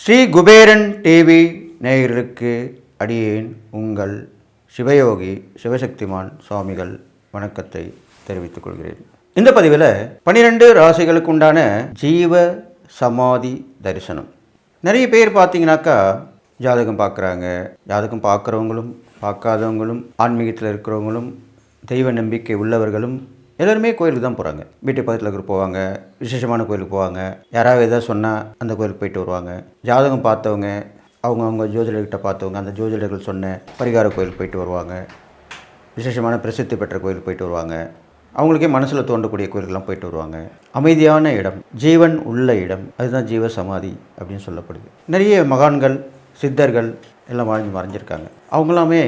Sri Kuberan TV நேயர்களுக்கு அடியேன் உங்கள் சிவயோகி சிவசக்திமான் சுவாமிகள் வணக்கத்தை தெரிவித்துக் கொள்கிறேன். இந்த பதிவில் 12 ராசிகளுக்கு உண்டான ஜீவ சமாதி தரிசனம். நிறைய பேர் பார்த்தீங்கன்னாக்கா ஜாதகம் பார்க்குறாங்க. ஜாதகம் பார்க்குறவங்களும் பார்க்காதவங்களும் ஆன்மீகத்தில் இருக்கிறவங்களும் தெய்வ நம்பிக்கை உள்ளவர்களும் எல்லோருமே கோயிலுக்கு தான் போகிறாங்க. வீட்டு பக்கத்தில் இருக்கிற போவாங்க, விசேஷமான கோயிலுக்கு போவாங்க, யாராவது எதாவது சொன்னால் அந்த கோயிலுக்கு போயிட்டு வருவாங்க. ஜாதகம் பார்த்தவங்க அவங்க ஜோதிடர்கிட்ட பார்த்தவங்க அந்த ஜோதிடர்கள் சொன்ன பரிகார கோயிலுக்கு போயிட்டு வருவாங்க. விசேஷமான பிரசித்தி பெற்ற கோயிலுக்கு போயிட்டு வருவாங்க. அவங்களுக்கே மனசில் தோன்றக்கூடிய கோயிலுக்கெல்லாம் போயிட்டு வருவாங்க. அமைதியான இடம், ஜீவன் உள்ள இடம், அதுதான் ஜீவ சமாதி அப்படின்னு சொல்லப்படுது. நிறைய மகான்கள் சித்தர்கள் எல்லாம் வாழ்ந்து மறைஞ்சிருக்காங்க. அவங்களாமே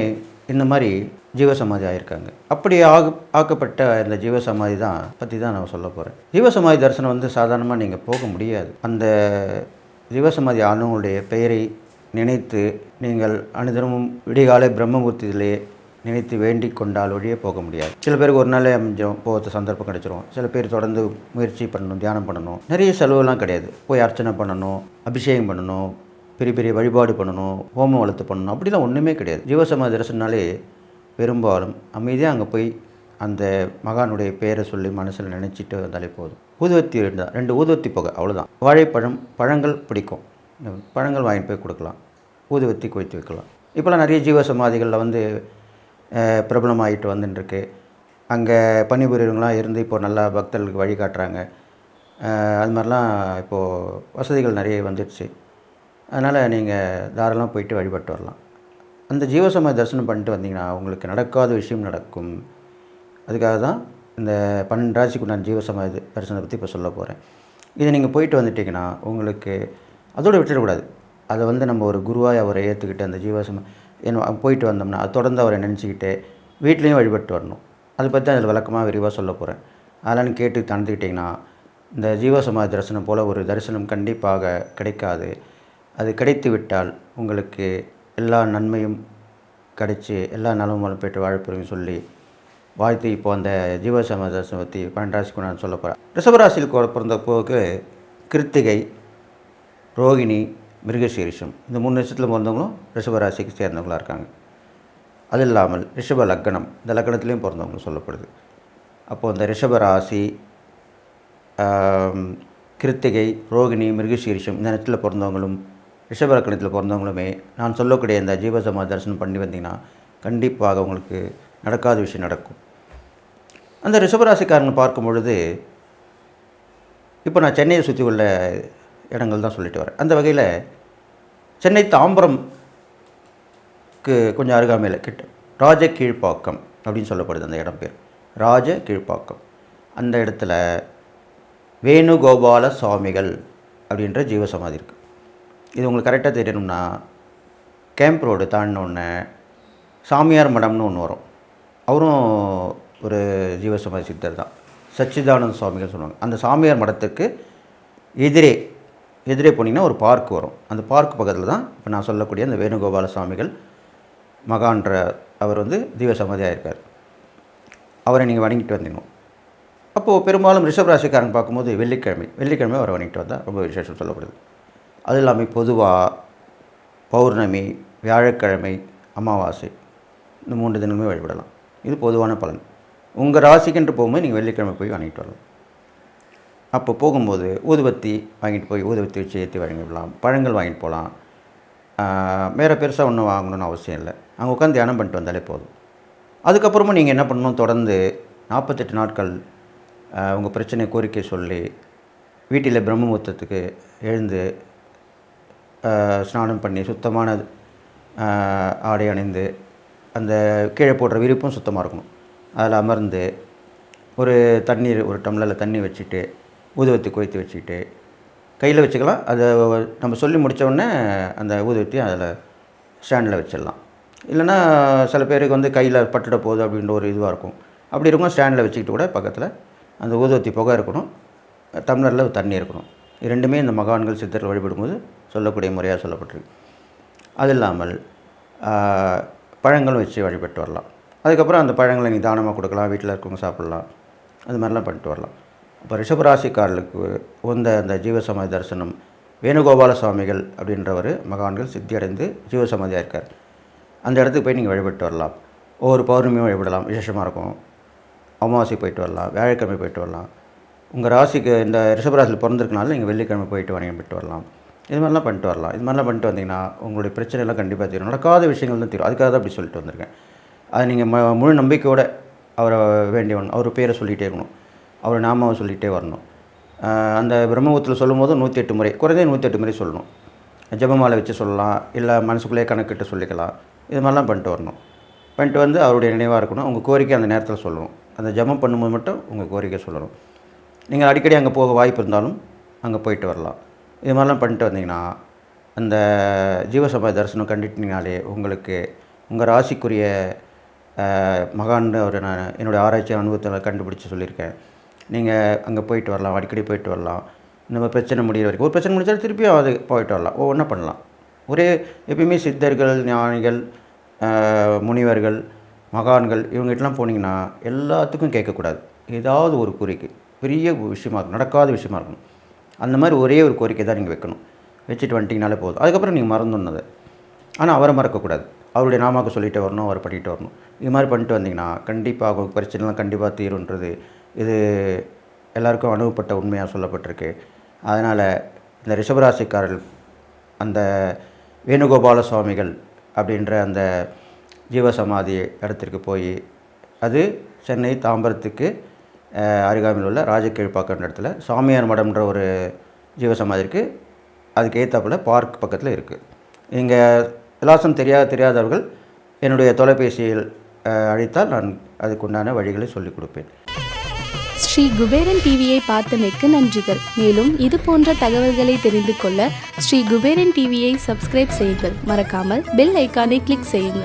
இந்த மாதிரி ஜீவசமாதி ஆகியிருக்காங்க. அப்படி ஆக்கப்பட்ட இந்த ஜீவசமாதி பற்றி தான் நான் சொல்ல போகிறேன். ஜீவசமாதி தரிசனம் சாதாரணமாக நீங்கள் போக முடியாது. அந்த ஜீவசமாதி ஆனவங்களுடைய பெயரை நினைத்து நீங்கள் அனுதினமும் விடிகாலை பிரம்மமூர்த்தியிலே நினைத்து வேண்டி கொண்டால் ஒழியே போக முடியாது. சில பேருக்கு ஒரு நாளே போகிற சந்தர்ப்பம் கிடைச்சிரும். சில பேர் தொடர்ந்து முயற்சி பண்ணணும், தியானம் பண்ணணும். நிறைய செலவுலாம் கிடையாது. போய் அர்ச்சனை பண்ணணும், அபிஷேகம் பண்ணணும், பெரிய பெரிய வழிபாடு பண்ணணும், ஹோமம் வளர்த்து பண்ணணும், அப்படிலாம் ஒன்றுமே கிடையாது. ஜீவசமாதி தரிசனாலே பெரும்பாலும் அமைதியாக அங்கே போய் அந்த மகானுடைய பேரை சொல்லி மனசில் நினச்சிட்டு வந்தாலே போதும். ஊதுவத்தி 2 ஊதுவத்தி புகை, அவ்வளோதான். வாழைப்பழம், பழங்கள் பிடிக்கும், பழங்கள் வாங்கிட்டு போய் கொடுக்கலாம், ஊதுவத்தி கொளுத்தி வைக்கலாம். இப்போலாம் நிறைய ஜீவசமாதிகளில் பிரபலமாகிட்டு வந்துட்டுருக்கு. அங்கே பணிபுரியவங்களாம் இருந்து இப்போது நல்லா பக்தர்களுக்கு வழிகாட்டுறாங்க. அது மாதிரிலாம் இப்போது வசதிகள் நிறைய வந்துடுச்சு. அதனால் நீங்கள் தாராளமாக போயிட்டு வழிபட்டு வரலாம். அந்த ஜீவசமாதி தரிசனம் பண்ணிட்டு வந்தீங்கன்னா உங்களுக்கு நடக்காத விஷயம் நடக்கும். அதுக்காக தான் இந்த 12 ராசிக்கு நான் ஜீவசமாதி தரிசனத்தை பற்றி இப்போ சொல்ல போகிறேன். இதை நீங்கள் போயிட்டு வந்துட்டிங்கன்னா உங்களுக்கு அதோடு விட்டுடக்கூடாது. அதை நம்ம ஒரு குருவாய் அவரை ஏற்றுக்கிட்டு அந்த போயிட்டு வந்தோம்னா அது தொடர்ந்து அவரை நினச்சிக்கிட்டு வீட்லேயும் வழிபட்டு வரணும். அதை பற்றி அதில் விளக்கமாக விரிவாக சொல்ல போகிறேன். அதெல்லாம் கேட்டு தந்துக்கிட்டிங்கன்னா இந்த ஜீவசமாதி தரிசனம் போல் ஒரு தரிசனம் கண்டிப்பாக கிடைக்காது. அது கிடைத்து விட்டால் உங்களுக்கு எல்லா நன்மையும் கிடைச்சி எல்லா நலமும் பெற்று வாழப்போறீங்கன்னு சொல்லி வாழ்த்து. இப்போ அந்த ஜீவசமாதி தரிசனம் பற்றி 12 ராசிக்கு நான் சொல்ல போகிறேன். ரிஷபராசியில் பிறந்த போக்கு கிருத்திகை, ரோகிணி, மிருகசீரிஷம், இந்த 3 நட்சத்திரத்தில் பிறந்தவங்களும் ரிஷபராசிக்கு சேர்ந்தவங்களாக இருக்காங்க. அது இல்லாமல் ரிஷப லக்னம், இந்த லக்னத்துலேயும் பிறந்தவங்களும் சொல்லப்படுது. அப்போது இந்த ரிஷபராசி, கிருத்திகை, ரோகிணி, மிருகசீரிஷம் இந்த நட்சத்திரத்தில் பிறந்தவங்களும் ரிஷப லக்னத்தில் பிறந்தவங்களுமே நான் சொல்லக்கூடிய இந்த ஜீவசமாதி தரிசனம் பண்ணி வந்தீங்கன்னா கண்டிப்பாக உங்களுக்கு நடக்காத விஷயம் நடக்கும். அந்த ரிஷபராசிக்காரங்க பார்க்கும் பொழுது இப்போ நான் சென்னையை சுற்றி உள்ள இடங்கள் தான் சொல்லிட்டு வரேன். அந்த வகையில் சென்னை தாம்பரம்க்கு கொஞ்சம் அருகாமையில் ராஜகீழ்ப்பாக்கம் அப்படின்னு சொல்லப்படுது அந்த இடம் பேர். ராஜகீழ்ப்பாக்கம் அந்த இடத்துல வேணுகோபால சுவாமிகள் அப்படின்ற ஜீவசமாதி இருக்குது. இது உங்களுக்கு கரெக்டாக தெரியணும்னா கேம்ப் ரோடு தாண்டினோடனே சாமியார் மடம்னு ஒன்று வரும். அவரும் ஒரு ஜீவசமாதி சித்தர் தான், சச்சிதானந்த சுவாமிகள் சொல்லுவாங்க. அந்த சாமியார் மடத்துக்கு எதிரே போனீங்கன்னா ஒரு பார்க் வரும். அந்த பார்க் பக்கத்தில் தான் இப்போ நான் சொல்லக்கூடிய அந்த வேணுகோபால சுவாமிகள் மகான்ற அவர் ஜீவசமாதியாக இருக்கார். அவரை நீங்கள் வணங்கிட்டு வந்தீங்க. அப்போது பெரும்பாலும் ரிஷபராசிக்காரன் பார்க்கும்போது வெள்ளிக்கிழமை அவரை வணங்கிட்டு வந்தால் ரொம்ப விசேஷம் சொல்லப்படுது. அது இல்லாமல் பொதுவாக பௌர்ணமி, வியாழக்கிழமை, அமாவாசை இந்த 3 தினமுமே வழிபடலாம். இது பொதுவான பலன். உங்கள் ராசிக்கென்று போகும்போது நீங்கள் வெள்ளிக்கிழமை போய் வணங்கிட்டு வரலாம். அப்போ போகும்போது ஊதுபத்தி வாங்கிட்டு போய் ஊதுபத்தி வச்சு ஏற்றி வழங்கிடலாம். பழங்கள் வாங்கிட்டு போகலாம். வேறு பெருசாக ஒன்றும் வாங்கணும்னு அவசியம் இல்லை. அங்கே உட்காந்து தியானம் பண்ணிட்டு வந்தாலே போதும். அதுக்கப்புறமா நீங்கள் என்ன பண்ணணும், தொடர்ந்து 48 நாட்கள் உங்கள் பிரச்சனை கோரிக்கை சொல்லி வீட்டில் பிரம்மமுகூர்த்தத்துக்கு எழுந்து ஸ்நானம் பண்ணி சுத்தமான ஆடை அணிந்து அந்த கீழே போடுற விரிப்பும் சுத்தமாக இருக்கணும். அதில் அமர்ந்து ஒரு டம்ளரில் தண்ணி வச்சுட்டு ஊதுவத்தி கொளுத்தி வச்சுக்கிட்டு கையில் வச்சுக்கலாம். அதை நம்ம சொல்லி முடித்தோடனே அந்த ஊதுவத்தி அதில் ஸ்டாண்டில் வச்சிடலாம். இல்லைன்னா சில பேருக்கு கையில் பட்டுட போகுது அப்படின்ற ஒரு இதுவாக இருக்கும். அப்படி இருக்கும் ஸ்டாண்டில் வச்சுக்கிட்டு கூட பக்கத்தில் அந்த ஊதுவத்தி புகை இருக்கணும், டம்ளரில் தண்ணி இருக்கணும். இரண்டுமே இந்த மகான்கள் சித்தர்கள் வழிபடும்போது சொல்லக்கூடிய முறையாக சொல்லப்பட்டிருக்கு. அது இல்லாமல் பழங்களும் வச்சு வழிபட்டு வரலாம். அதுக்கப்புறம் அந்த பழங்களை நீ தானமாக கொடுக்கலாம், வீட்டில் இருக்கவங்க சாப்பிட்லாம். அது மாதிரிலாம் பண்ணிட்டு வரலாம். இப்போ ரிஷபராசிக்காரர்களுக்கு அந்த ஜீவசமாதி தரிசனம் வேணுகோபால சுவாமிகள் அப்படின்றவர் மகான்கள் சித்தி அடைந்து ஜீவசமாதியாக இருக்கார். அந்த இடத்துக்கு போய் நீங்கள் வழிபட்டு வரலாம். ஒவ்வொரு பௌர்ணமியும் வழிபடலாம், விசேஷமாக இருக்கும். அமாவாசை போயிட்டு வரலாம், வியாழக்கிழமை போயிட்டு வரலாம். உங்கள் ராசிக்கு இந்த ரிஷபராசியில் பிறந்திருக்கனால நீங்கள் வெள்ளிக்கிழமை போயிட்டு வழிபட்டு வரலாம். இது மாதிரிலாம் பண்ணிட்டு வரலாம். இது மாதிரிலாம் பண்ணிட்டு வந்தீங்கன்னா உங்களுடைய பிரச்சனைலாம் கண்டிப்பாக தீரும். நடக்காத விஷயங்கள் தான் தீரும். அதுக்காக தான் அப்படி சொல்லிட்டு வந்திருக்கேன். அது நீங்கள் முழு நம்பிக்கையோடு அவரை வேண்டி வரணும். அவர் பேரை சொல்லிகிட்டே இருக்கணும், அவர் நாமாவை சொல்லிகிட்டே வரணும். அந்த பிரம்மபுரத்தில் சொல்லும் போது 108 முறை, குறைந்தே 108 முறை சொல்லணும். ஜெபமாலை வச்சு சொல்லலாம், இல்லை மனசுக்குள்ளேயே கணக்கிட்டு சொல்லிக்கலாம். இது மாதிரிலாம் பண்ணிட்டு வரணும். பண்ணிட்டு வந்து அவருடைய நினைவாக இருக்கணும். உங்கள் கோரிக்கை அந்த நேரத்தில் சொல்லணும். அந்த ஜெபம் பண்ணும்போது மட்டும் உங்கள் கோரிக்கை சொல்லணும். நீங்கள் அடிக்கடி அங்கே போக வாய்ப்பு இருந்தாலும் அங்கே போயிட்டு வரலாம். இது மாதிரிலாம் பண்ணிட்டு வந்தீங்கன்னா அந்த ஜீவசமாதி தரிசனம் கண்டிட்டிங்கனாலே உங்களுக்கு உங்கள் ராசிக்குரிய மகான்னு ஒரு நான் என்னுடைய ஆராய்ச்சி அனுபவத்தில் கண்டுபிடிச்சி சொல்லியிருக்கேன். நீங்கள் அங்கே போயிட்டு வரலாம், அடிக்கடி போயிட்டு வரலாம். நம்ம பிரச்சனை முடிகிற வரைக்கும் ஒரு பிரச்சனை முடிச்சாலும் திருப்பியும் அது போயிட்டு வரலாம், ஒவ்வொன்றா பண்ணலாம். ஒரே எப்பயுமே சித்தர்கள், ஞானிகள், முனிவர்கள், மகான்கள் இவங்ககிட்டலாம் போனீங்கன்னா எல்லாத்துக்கும் கேட்கக்கூடாது. ஏதாவது ஒரு கோரிக்கை பெரிய விஷயமா இருக்கும், நடக்காத விஷயமா இருக்கணும். அந்த மாதிரி ஒரே ஒரு கோரிக்கை தான் நீங்கள் வைக்கணும். வச்சுட்டு வந்துட்டிங்கனாலே போதும். அதுக்கப்புறம் நீங்கள் மறந்துடணுது. ஆனால் அவரை மறக்கக்கூடாது. அவருடைய நாமாவுக்கு சொல்லிகிட்டே வரணும், அவரை பண்ணிகிட்டு வரணும். இது மாதிரி பண்ணிட்டு வந்தீங்கன்னா கண்டிப்பாக அவங்க பிரச்சனைலாம் கண்டிப்பாக தீருன்றது இது எல்லாருக்கும் அனுபவப்பட்ட உண்மையாக சொல்லப்பட்டிருக்கு. அதனால் இந்த ரிஷபராசிக்காரர்கள் அந்த வேணுகோபால சுவாமிகள் அப்படின்ற அந்த ஜீவசமாதி இடத்திற்கு போய், அது சென்னை தாம்பரத்துக்கு அருகாமையில் உள்ள ராஜகீழ்ப்பாக்கன்ற இடத்துல சாமியார் மடம்ன்ற ஒரு ஜீவசமாதி இருக்குது. அதுக்கு ஏற்றாப்புல பார்க் பக்கத்தில் இருக்குது. இங்கே விலாசம் தெரியாதவர்கள் என்னுடைய தொலைபேசியில் அழைத்தால் நான் அதுக்குண்டான வழிகளை சொல்லிக் கொடுப்பேன். ஸ்ரீ குபேரன் டிவியை பார்த்தமைக்கு நன்றிகள். மேலும் இது போன்ற தகவல்களை தெரிந்து கொள்ள ஸ்ரீ குபேரன் டிவியை சப்ஸ்கிரைப் செய்யுங்கள். மறக்காமல் பெல் ஐக்கானை கிளிக் செய்யுங்கள்.